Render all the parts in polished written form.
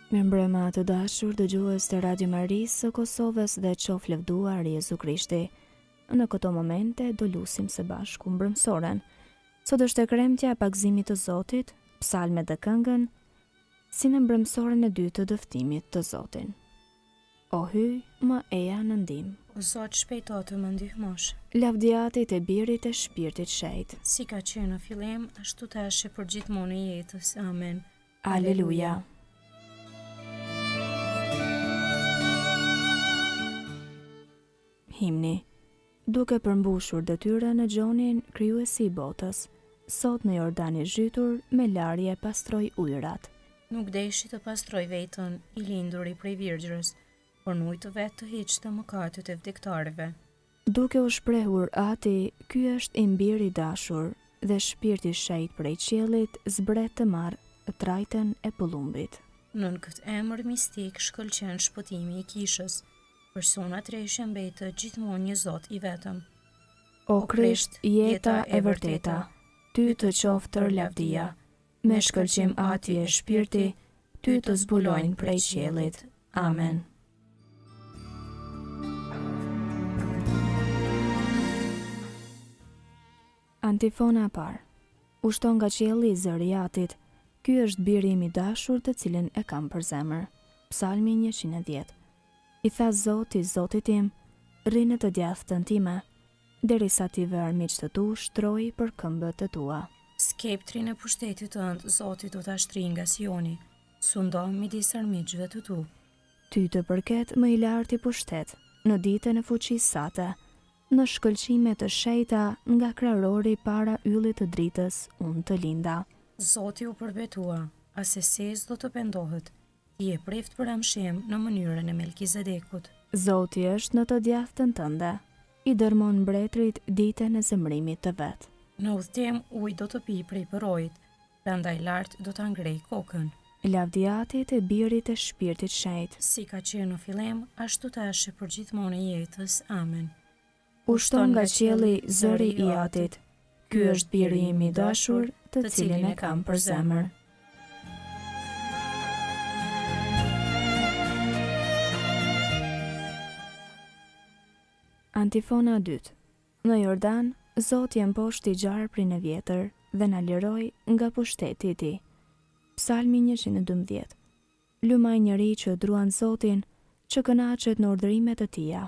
Mirëmbrëma të dashur dëgjues të Radio Marisë së Kosovës dhe qof lëvduar Jezu Krishti. Në këto momente do lusim së bashku mbrëmsoren. Sot është e kremtja e pagëzimit të Zotit, psalmet dhe këngën, si në mbrëmsoren e dytë të dëftimit të Zotin. O hyj, më eja në ndim. O Zot, shpejto të më ndihmosh. Lavdiatit e birit e shpirtit shejt. Si ka qenë në fillim, ashtu tash e për gjithmonë e jetës. Amen. Aleluja. Himni. Duke përmbushur detyrën në gjonin krijuesi i botës, sot në Jordan i zhytur me larje pastroj ujërat. Nuk deshi të pastroj vetën i linduri prej virgjërës, por në ujë të vetë të hiqte mëkatet e vdektarëve. Duke u shprehur ati, ky është i mbiri dashur dhe shpirti shejt prej qiellit zbret të marrë trajten e pëllumbit. Nën këtë emër mistik shkëlqen shpëtimi i kishës. Persona treshë mbetë gjithmonë një Zot i vetëm. O Krisht, jeta e vërteta, ty të qoftër lavdia, me shkëlqim atje shpirti, ty të zbulojnë prej qiellit. Amen. Antifona e parë. Ushton nga qielli i zëri i Atit, ky është biri im i dashur të cilin e kam për zemër. Psalmi 110. I tha Zoti, Zotit tim, rrinë të djathtën time, derisa ti ver miq të tu shtroj për këmbët e tua. Skeptrin e pushtetit tënd, Zoti do ta shtrij nga Sioni. Sundo midis armiqve të tu. Ty të përket më i larti pushtet, në ditën e fuqisë sate, në shkëlqime të shejta nga krarori para yllit të dritës, unë të linda. Zoti u përbetua, aseses do të pendohet. Ti e prift për amshem në mënyrën e Melkizedekut. Zoti është në të djathtën tënde, i dërmon mbretërit ditën e zemrimit të vet. Në udhtim ujë do të pi prej përrojit, prandaj lart do ta ngrej kokën. Lavdiatit e birit e shpirtit shejt. Si ka qenë në fillim, ashtu tash e për gjithmonë e jetës. Amen. Ushton nga qielli zëri i Atit. Ky është biri im i dashur, të cilin e kam për zemër. Antifona 2. Në Jordan, Zoti e mposhti gjarprin e vjetër dhe na liroi nga pushteti i tij. Psalmi 112. Lumaj njeri që druan Zotin, që kënaqet në urdhrimet e tija.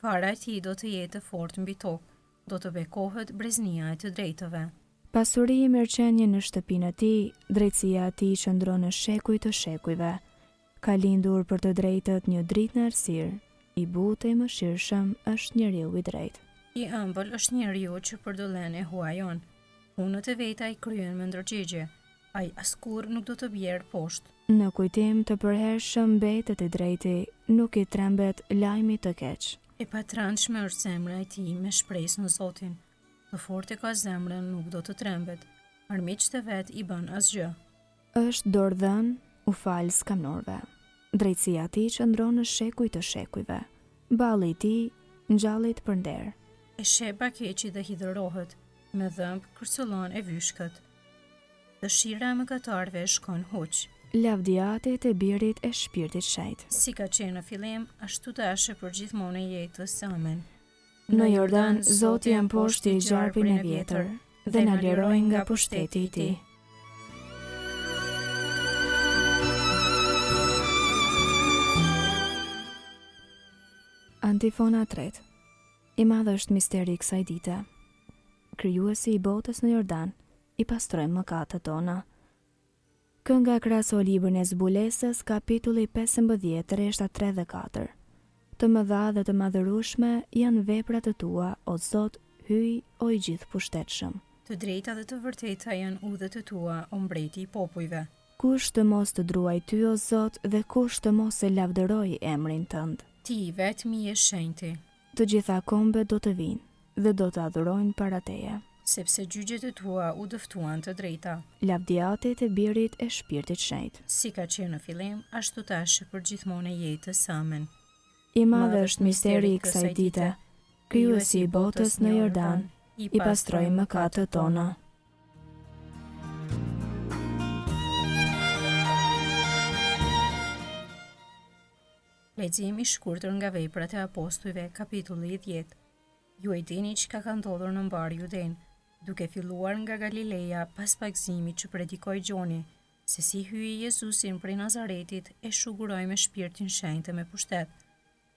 Para e tij do të jetë fort mbi tokë, do të bekohet breznia e të drejtëve. Pasuri i mirëqenie në shtëpinë e tij, drejtësia e tij qëndron në shekuj të shekujve. Ka lindur për të drejtët një dritë në errësirë. I butë i mëshirshëm është njeriu i drejtë. I ëmbël është njeriu që përdollen e huajon. Punët e veta i kryen me ndërgjegje. Ai askurr nuk do të bjerë poshtë. Në kujtim të përhershëm mbetet i drejti, nuk i trembet lajmi të keq. E patranshme është zemra e tij me shpresë në Zotin. Të fortë ka zemrën, nuk do të trembet. Armiqtë e vet i bën asgjë. Është dordhën, u fal skamnorëve. Drejtësia e tij qëndron në shekuj të shekujve. Balli i tij ngjallet për nder. E sheh bakeqi dhe hidhërohet, me dhëmb kërcëllon e vyshkët. Dëshira e mëkatarëve shkon huq. Lavdiatit e birit e shpirtit shejt. Si ka qenë në fillim, ashtu tash e për gjithmonë e jetës. Amen. Në Jordan, Zoti e mposhti gjarprin e vjetër dhe na liroi nga pushteti i tij. Antifona 3. I madh është misteri i kësaj dite. Krijuesi i botës në Jordan i pastroi mëkatet tona. Kënga e kraso librin e zbulesës, kapitulli 15, rreshta 3 dhe 4. Të mëdha dhe të madhërueshme janë veprat e tua, o Zot, hyj, o i gjithë pushtetshëm. Të drejta dhe të vërteta janë udhët e tua, o mbreti i popujve. Kush të mos të druaj ty, o Zot, dhe kush të mos e lavdëroj emrin tënd. Ti vetëm je shenjti. Të gjitha kombet do të vinë dhe do të adhurojnë para teje. Sepse gjygjet e tua u dëftuan të drejta. Lavdiatit e birit e shpirtit shejt. Si ka qenë në fillim, ashtu tash e për gjithmonë e jetës. Amen. I madh është misteri i kësaj dite. Krijuesi i botës në Jordan i pastroi mëkatet tona. Leximi i shkurtër nga Veprat e Apostujve, kapitulli 10. Ju e dini çka ka ndodhur në mbar Juden, duke filluar nga Galileja pas pagëzimit që predikoi Gjoni, se si hyi Jezusin prej Nazaretit e shuguroi me Shpirtin Shenjtë me pushtet.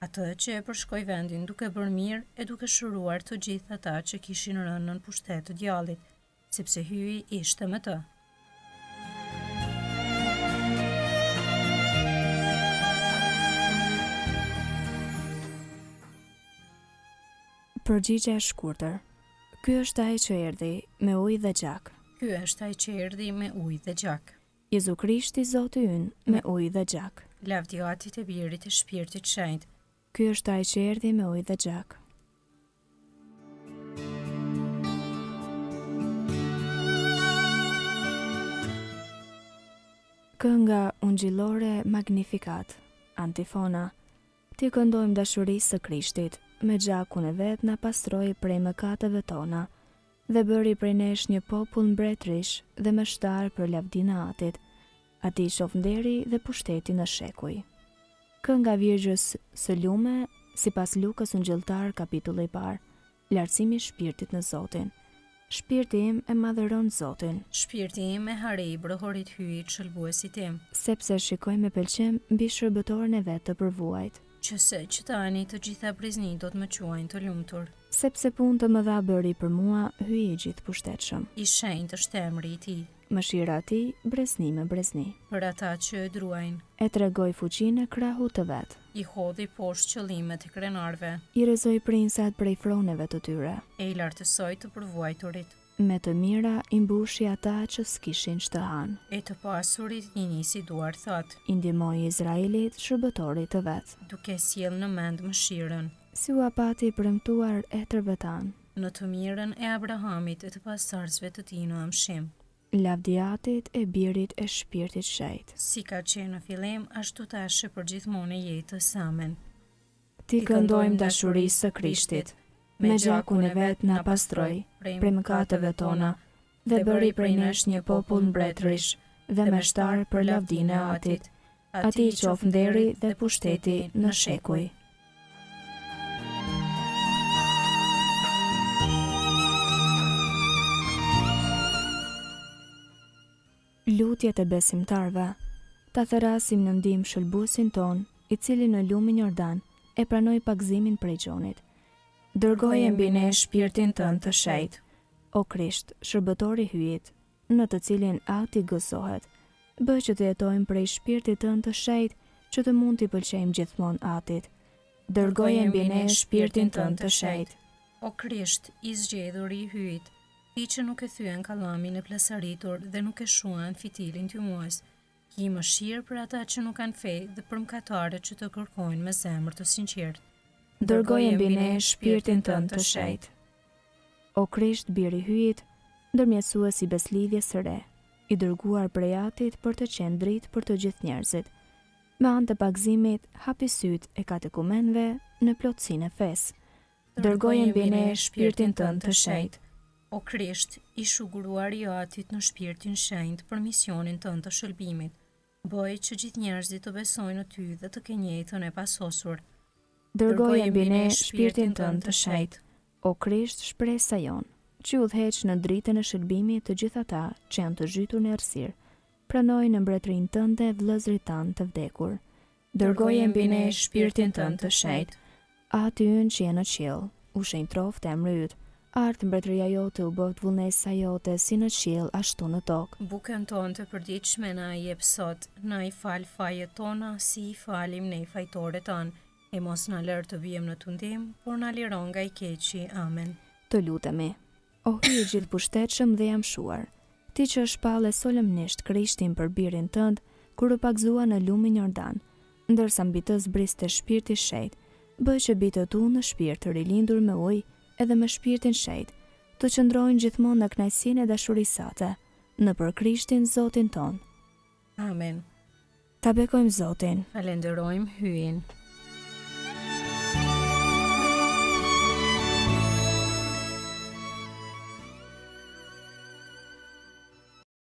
Atë që e përshkoi vendin duke bërë mirë e duke shëruar të gjithë ata që kishin rënë nën pushtet të djallit, sepse hyi ishte me të. Përgjigje e shkurtër. Ky është ai që erdhi me ujë dhe gjak. Ky është ai që erdhi me ujë dhe gjak. Jezu Krishti Zoti ynë me ujë dhe gjak. Lavdiatit e Birit e Shpirtit Shenjtë. Ky është ai që erdhi me ujë dhe gjak. Kënga ungjillore Magnificat, antifona. Ti këndojmë dashurisë së Krishtit, me gjakun e vet na pastroi prej mëkateve tona, dhe bëri prej nesh një popull mbretërish dhe mështar për lavdinë e Atit. Atij qof nderi dhe pushteti në shekuj. Kënga Virgjës së Lume, sipas Lukës Ungjilltar, kapitulli i parë. Lartësimi i shpirtit në Zotin. Shpirti im e madhëron Zotin, Shpirti im e harej brohorit hyjit shëlbuesit tim, sepse shikoj me pëlqim mbi shërbëtorën e vet të përvuajt, qëse që tani të gjitha prizni do të më quajnë të lumtur. sepse punë të mëdha bëri për mua, hyi i gjithë pushtetshëm. I shenjtë është emri i tij, Mëshira e tij brezni me brezni. për ata që e druajnë. E tregoi fuqinë e krahut të vet. I hodhi poshtë qëllimet e krenarve, I rrezoi prinsat prej froneve të tyre. e i lartësoi të përvuajturit, Me të mira i mbushi ata që s'kishin ç'të hanë. e të pasurit i nisi duar thot, I ndihmoi Izraelit, shërbëtorit të vet. duke sjell në mend mëshirën, Si u apati i premtuar etërve tanë. në të mirën e Abrahamit e të pasardhësve të tij në amshim. Lavdiatit e Birit e Shpirtit Shenjtë. Si ka qenë në fillim, ashtu tash e për gjithmonë e jetës. Amen. Ti këndojmë dashurisë së Krishtit. Me gjakun e vet na pastroi prej mëkateve tona dhe bëri prej nesh një popull mbretërish dhe mështar për lavdinë e Atit. Atij qof nderi dhe pushteti në shekuj. Lutjet e besimtarve. Ta therasim në ndihmë shëlbuesin ton, i cili në lumin Jordan e pranoi pagëzimin prej Gjonit. Dërgoje mbi ne shpirtin tënd të shenjtë, o Krisht, shërbëtori i hyjit, në të cilin Ati gëzohet. Bëj që të jetojmë prej shpirtit tënd të shenjtë, që të mund t'i pëlqejmë gjithmonë Atit. Dërgoje mbi ne shpirtin tënd të shenjtë. O Krisht, i zgjedhur i hyjit, ti që nuk e thyen kallamin e plasaritur dhe nuk e shuan fitilin tymues, ki mëshirë për ata që nuk kanë fe dhe për mëkatarët që të kërkojnë me zemër të sinqertë. Dërgoje mbi ne shpirtin tënd të shenjtë. O Krisht, biri i hyjit, ndërmjetësues i beslidhjes së re, i dërguar prej Atit për të qenë dritë për të gjithë njerëzit. Me anë të pagëzimit, hapi sytë e katekumenëve në plotësinë e fesë. Dërgoje mbi ne shpirtin tënd të shenjtë. O Krisht, i shuguruar i Atit në shpirtin shenjtë për misionin tënd të shëlbimit, bëj që gjithë njerëzit të besojnë në ty dhe të kenë jetën e pasosur. Dërgoje mbi ne shpirtin tënd të shenjtë. O Krisht, shpresa jon, që udhëheq në dritën e shëlbimit të gjithë ata që janë të zhytur në errësirë. Pranoj në mbretërinë tënde vëllezërit tanë të vdekur. Dërgoje mbi ne shpirtin tënd të shenjtë. Ati ynë që je në qiell, u shenjtroft emri yt. Art mbretëria jote u bëft vullnesa jote si në qiell ashtu në tokë. Bukën tonë të përditshme na i jep sot, na i fal fajet tona si i falim ne fajtorët tanë, e mos na lër të vijem në tundim, por na liron nga i keqi. Amen. Të lutemi. O hyj i gjithë pushtetshëm dhe jamshuar, ti që shpalle solemnisht Krishtin për birin tënd, kur u pagëzua në lumin Jordan, ndërsa mbi të zbriste shpirti i shenjtë, bëj që bitët tu në shpirt të rilindur me ujë edhe me shpirtin shenjtë, të qëndrojnë gjithmonë në kënaqësinë e dashurisë sate, nëpër Krishtin Zotin ton. Amen. Ta bekojmë Zotin. Falenderojmë hyjin.